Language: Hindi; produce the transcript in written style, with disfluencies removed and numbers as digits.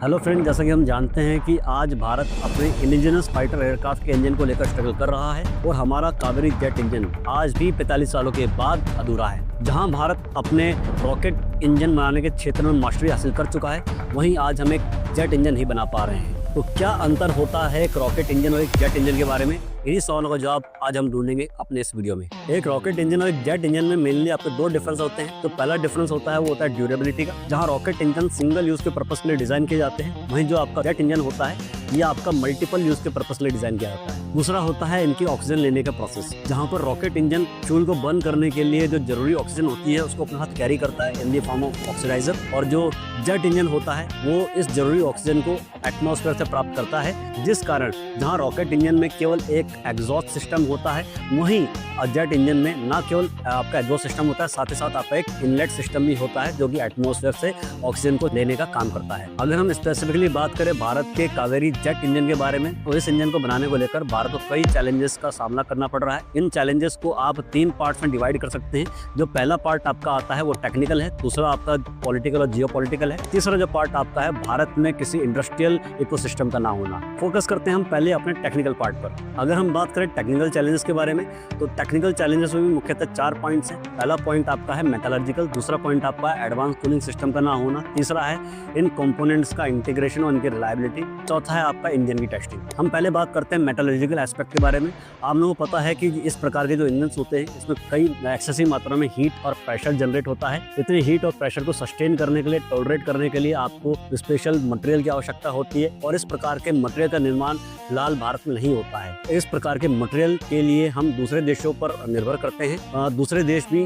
हेलो फ्रेंड, जैसा कि हम जानते हैं कि आज भारत अपने इंडिजिनस फाइटर एयरक्राफ्ट के इंजन को लेकर स्ट्रगल कर रहा है और हमारा कावेरी जेट इंजन आज भी 45 सालों के बाद अधूरा है। जहां भारत अपने रॉकेट इंजन बनाने के क्षेत्र में मास्टरी हासिल कर चुका है, वहीं आज हम एक जेट इंजन नहीं बना पा रहे हैं। तो क्या अंतर होता है एक रॉकेट इंजन और एक जेट इंजन के बारे में? इन्हीं सवालों का जवाब आज हम ढूंढेंगे अपने इस वीडियो में। एक रॉकेट इंजन और एक जेट इंजन में मेनली आपके दो डिफरेंस होते हैं। तो पहला डिफरेंस होता है वो होता है ड्यूरेबिलिटी का, जहां रॉकेट इंजन सिंगल यूज के पर्पस के लिए डिजाइन किए जाते हैं, वहीं जो आपका जेट इंजन होता है ये आपका मल्टीपल यूज के पर्पस के लिए डिजाइन किया जाता है। दूसरा होता है इनकी ऑक्सीजन लेने का प्रोसेस, जहां पर रॉकेट इंजन फ्यूल को बर्न करने के लिए जो जरूरी ऑक्सीजन होती है उसको अपने साथ कैरी करता है in the form of oxidiser, और जो जेट इंजन होता है वो इस जरूरी ऑक्सीजन को एटमॉस्फेयर से प्राप्त करता है, जिस कारण जहां रॉकेट इंजन में केवल एक एग्जॉस्ट सिस्टम होता है, वहीं जेट इंजन में ना केवल आपका एग्जॉस्ट सिस्टम होता है, साथ ही साथ आपका एक इनलेट सिस्टम भी होता है जो कि एटमॉस्फेयर से ऑक्सीजन को लेने का काम करता है। अगर हम स्पेसिफिकली बात करें भारत के कावेरी जेट इंजन के बारे में, तो इस इंजन को बनाने को लेकर भारत को कई चैलेंजेस का सामना करना पड़ रहा है। इन चैलेंजेस को आप 3 पार्ट्स में डिवाइड कर सकते हैं। जो पहला पार्ट आपका आता है वो टेक्निकल है, दूसरा आपका पॉलिटिकल और जियोपॉलिटिकल है, तीसरा जो पार्ट आपका है भारत में किसी इंडस्ट्रियल इकोसिस्टम का ना होना। फोकस करते हैं हम पहले अपने टेक्निकल पार्ट पर। अगर हम बात करें टेक्निकल चैलेंजेस के बारे में, तो टेक्निकल चैलेंजेस में भी मुख्यतः 4 पॉइंट्स हैं। पहला पॉइंट आपका है मेटलर्जिकल, दूसरा पॉइंट आपका है एडवांस कूलिंग सिस्टम का ना होना, तीसरा है इन कंपोनेंट्स का इंटीग्रेशन और इनकी रिलायबिलिटी, चौथा है आपका इंजन की टेस्टिंग। हम पहले बात करते हैं मेटलर्जिकल एस्पेक्ट के बारे में। आप लोगों को पता है कि इस प्रकार के जो इंजन होते हैं इसमें कई एक्सेसिव मात्रा में हीट और प्रेशर जनरेट होता है। इतनी हीट और प्रेशर को सस्टेन करने के लिए, टॉलरेट करने के लिए आपको स्पेशल मटेरियल की आवश्यकता होती है, और इस प्रकार के मटेरियल का निर्माण फिलहाल भारत में नहीं होता है। इस प्रकार के मटेरियल के लिए हम दूसरे देशों पर निर्भर करते हैं। दूसरे देश भी